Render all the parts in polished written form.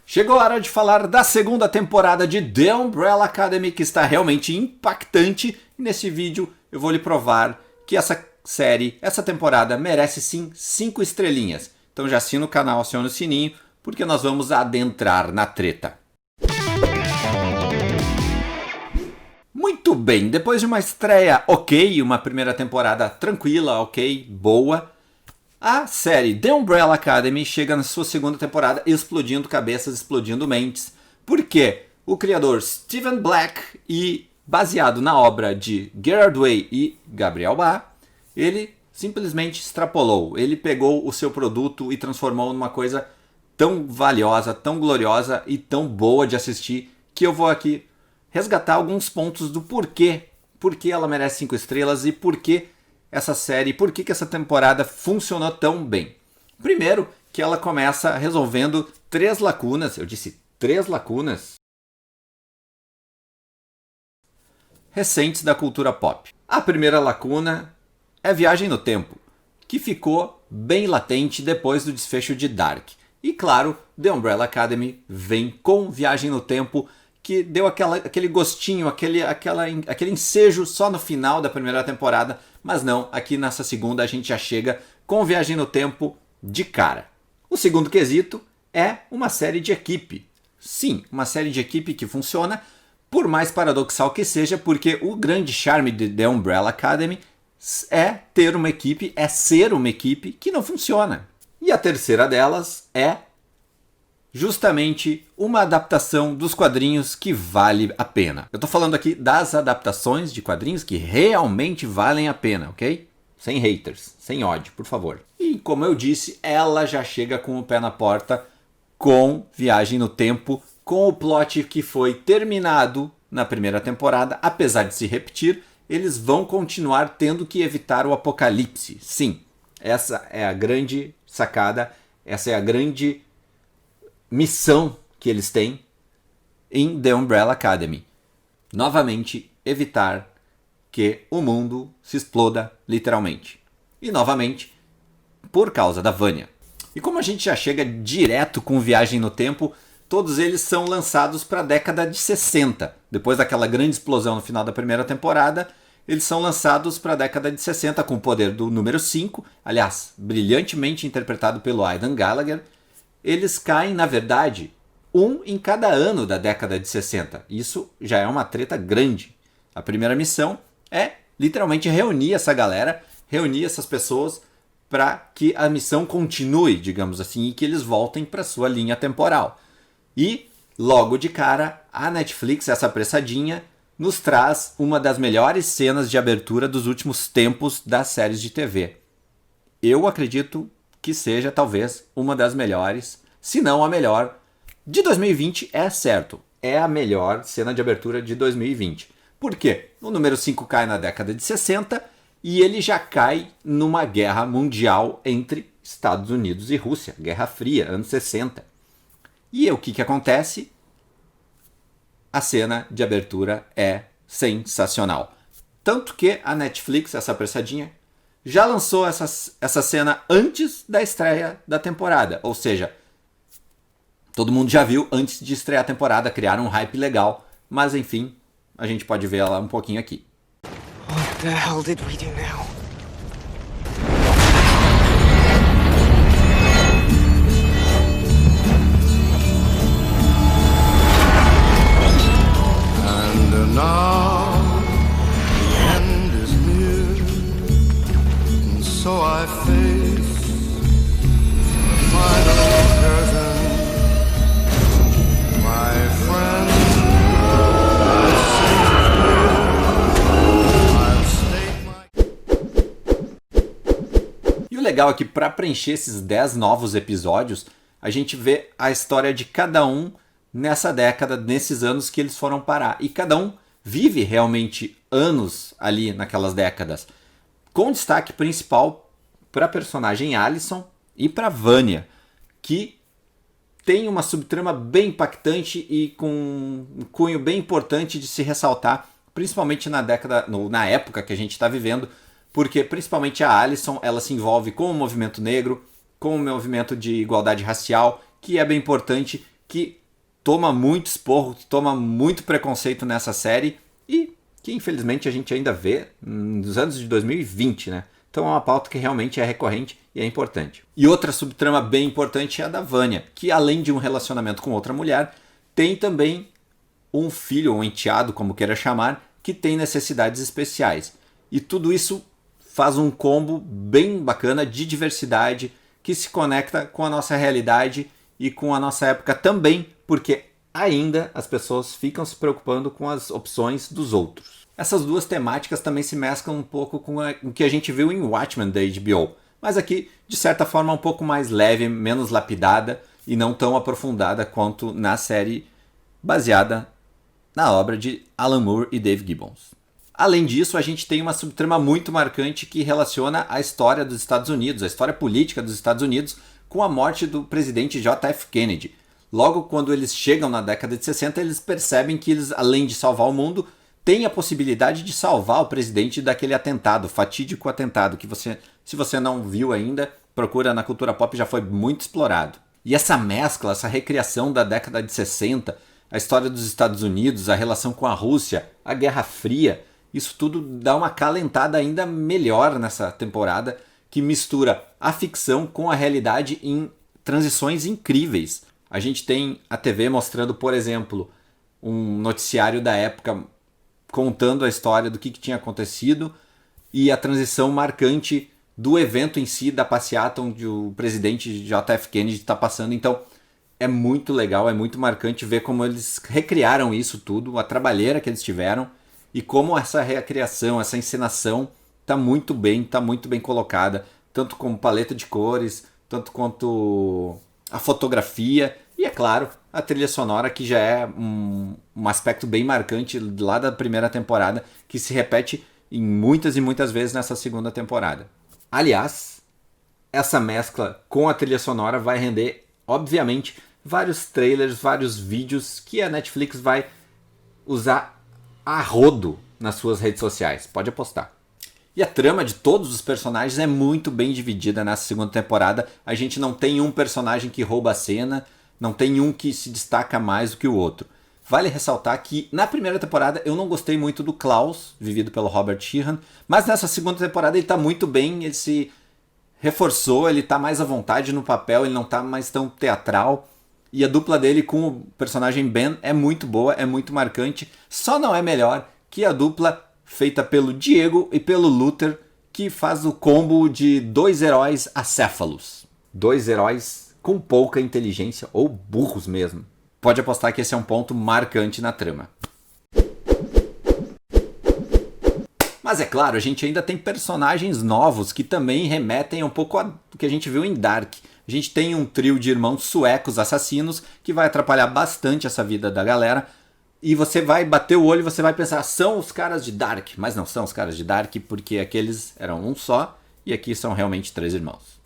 Chegou a hora de falar da segunda temporada de The Umbrella Academy, que está realmente impactante. E nesse vídeo eu vou lhe provar que essa série, essa temporada, merece sim 5 estrelinhas. Então já assina o canal, aciona o sininho, porque nós vamos adentrar na treta. Muito bem, depois de uma estreia ok, uma primeira temporada tranquila, ok, boa, a série The Umbrella Academy chega na sua segunda temporada explodindo cabeças, explodindo mentes, porque o criador Steven Black, e baseado na obra de Gerard Way e Gabriel Ba, ele simplesmente extrapolou, ele pegou o seu produto e transformou numa coisa tão valiosa, tão gloriosa e tão boa de assistir, que eu vou aqui resgatar alguns pontos do porquê ela merece 5 estrelas e porquê essa série, porquê que essa temporada funcionou tão bem. Primeiro, que ela começa resolvendo 3 lacunas, eu disse 3 lacunas, recentes da cultura pop. A primeira lacuna é Viagem no Tempo, que ficou bem latente depois do desfecho de Dark. E claro, The Umbrella Academy vem com Viagem no Tempo, que deu aquele gostinho, aquele ensejo só no final da primeira temporada, mas não, aqui nessa segunda a gente já chega com Viagem no Tempo de cara. O segundo quesito é uma série de equipe. Sim, uma série de equipe que funciona, por mais paradoxal que seja, porque o grande charme de The Umbrella Academy é ter uma equipe, é ser uma equipe que não funciona. E a terceira delas é justamente uma adaptação dos quadrinhos que vale a pena. Eu tô falando aqui das adaptações de quadrinhos que realmente valem a pena, ok? Sem haters, sem ódio, por favor. E como eu disse, ela já chega com o pé na porta com Viagem no Tempo, com o plot que foi terminado na primeira temporada, apesar de se repetir, eles vão continuar tendo que evitar o apocalipse. Sim, essa é a grande sacada, essa é a grande missão que eles têm em The Umbrella Academy. Novamente, evitar que o mundo se exploda literalmente. E novamente, por causa da Vanya. E como a gente já chega direto com Viagem no Tempo, todos eles são lançados para a década de 60. Depois daquela grande explosão no final da primeira temporada, eles são lançados para a década de 60 com o poder do número 5, aliás, brilhantemente interpretado pelo Aidan Gallagher. Eles caem, na verdade, um em cada ano da década de 60. Isso já é uma treta grande. A primeira missão é literalmente reunir essa galera, reunir essas pessoas para que a missão continue, digamos assim, e que eles voltem para sua linha temporal. E, logo de cara, a Netflix, essa apressadinha, nos traz uma das melhores cenas de abertura dos últimos tempos das séries de TV. Eu acredito que seja talvez uma das melhores, se não a melhor, de 2020, é certo. É a melhor cena de abertura de 2020. Por quê? O número 5 cai na década de 60 e ele já cai numa guerra mundial entre Estados Unidos e Rússia. Guerra Fria, anos 60. E o que acontece? A cena de abertura é sensacional. Tanto que a Netflix, essa apressadinha, já lançou essa cena antes da estreia da temporada. Ou seja, todo mundo já viu antes de estrear a temporada, criaram um hype legal. Mas enfim, a gente pode ver ela um pouquinho aqui. What the hell did we do now? And now the end is near. So I face the final curtain, my friend. E o legal é que para preencher esses 10 novos episódios, a gente vê a história de cada um nessa década, nesses anos que eles foram parar. E cada um vive realmente anos ali naquelas décadas. Com destaque principal para a personagem Allison e para Vanya, que tem uma subtrama bem impactante e com um cunho bem importante de se ressaltar, principalmente na época que a gente está vivendo, porque principalmente a Allison, ela se envolve com o movimento negro, com o movimento de igualdade racial, que é bem importante, que toma muito esporro, que toma muito preconceito nessa série e que infelizmente a gente ainda vê nos anos de 2020, né? Então é uma pauta que realmente é recorrente e é importante. E outra subtrama bem importante é a da Vanya, que além de um relacionamento com outra mulher, tem também um filho, ou um enteado, como queira chamar, que tem necessidades especiais. E tudo isso faz um combo bem bacana de diversidade, que se conecta com a nossa realidade e com a nossa época também, porque ainda as pessoas ficam se preocupando com as opções dos outros. Essas duas temáticas também se mesclam um pouco com o que a gente viu em Watchmen da HBO, mas aqui, de certa forma, um pouco mais leve, menos lapidada e não tão aprofundada quanto na série baseada na obra de Alan Moore e Dave Gibbons. Além disso, a gente tem uma subtrama muito marcante que relaciona a história dos Estados Unidos, a história política dos Estados Unidos, com a morte do presidente JF Kennedy. Logo quando eles chegam na década de 60, eles percebem que eles, além de salvar o mundo, têm a possibilidade de salvar o presidente daquele atentado, fatídico atentado, que se você não viu ainda, procura na cultura pop, já foi muito explorado. E essa mescla, essa recriação da década de 60, a história dos Estados Unidos, a relação com a Rússia, a Guerra Fria, isso tudo dá uma calentada ainda melhor nessa temporada, que mistura a ficção com a realidade em transições incríveis. A gente tem a TV mostrando, por exemplo, um noticiário da época contando a história do que tinha acontecido e a transição marcante do evento em si, da passeata onde o presidente JF Kennedy está passando. Então é muito legal, é muito marcante ver como eles recriaram isso tudo, a trabalheira que eles tiveram e como essa recriação, essa encenação está muito bem colocada, tanto como paleta de cores, tanto quanto a fotografia e, é claro, a trilha sonora, que já é um aspecto bem marcante lá da primeira temporada, que se repete em muitas e muitas vezes nessa segunda temporada. Aliás, essa mescla com a trilha sonora vai render, obviamente, vários trailers, vários vídeos que a Netflix vai usar a rodo nas suas redes sociais, pode apostar. E a trama de todos os personagens é muito bem dividida nessa segunda temporada. A gente não tem um personagem que rouba a cena, não tem um que se destaca mais do que o outro. Vale ressaltar que na primeira temporada eu não gostei muito do Klaus, vivido pelo Robert Sheehan, mas nessa segunda temporada ele está muito bem, ele se reforçou, ele está mais à vontade no papel, ele não está mais tão teatral. E a dupla dele com o personagem Ben é muito boa, é muito marcante, só não é melhor que a dupla feita pelo Diego e pelo Luther, que faz o combo de dois heróis acéfalos. Dois heróis com pouca inteligência, ou burros mesmo. Pode apostar que esse é um ponto marcante na trama. Mas é claro, a gente ainda tem personagens novos que também remetem um pouco ao que a gente viu em Dark. A gente tem um trio de irmãos suecos assassinos que vai atrapalhar bastante essa vida da galera. E você vai bater o olho e você vai pensar, são os caras de Dark. Mas não são os caras de Dark, porque aqueles eram um só e aqui são realmente três irmãos.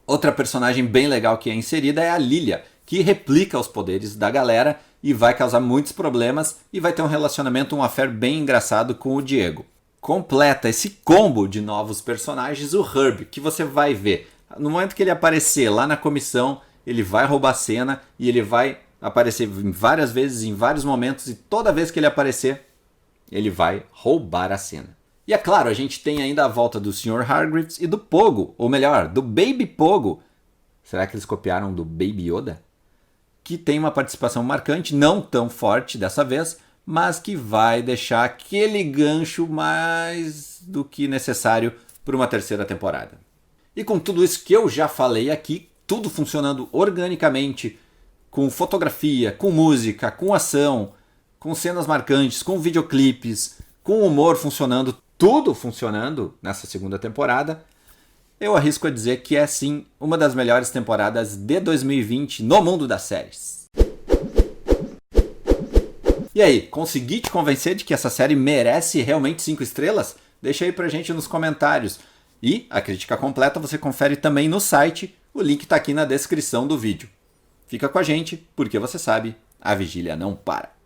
Outra personagem bem legal que é inserida é a Lilia, que replica os poderes da galera e vai causar muitos problemas e vai ter um relacionamento, um affair bem engraçado com o Diego. Completa esse combo de novos personagens o Herb, que você vai ver. No momento que ele aparecer lá na comissão, ele vai roubar a cena e ele vai aparecer várias vezes, em vários momentos, e toda vez que ele aparecer, ele vai roubar a cena. E é claro, a gente tem ainda a volta do Sr. Hargreaves e do Pogo, ou melhor, do Baby Pogo. Será que eles copiaram do Baby Yoda? Que tem uma participação marcante, não tão forte dessa vez, mas que vai deixar aquele gancho mais do que necessário para uma terceira temporada. E com tudo isso que eu já falei aqui, tudo funcionando organicamente, com fotografia, com música, com ação, com cenas marcantes, com videoclipes, com humor funcionando, tudo funcionando nessa segunda temporada, eu arrisco a dizer que é sim uma das melhores temporadas de 2020 no mundo das séries. E aí, consegui te convencer de que essa série merece realmente 5 estrelas? Deixa aí pra gente nos comentários. E a crítica completa você confere também no site, o link tá aqui na descrição do vídeo. Fica com a gente, porque você sabe, a vigília não para.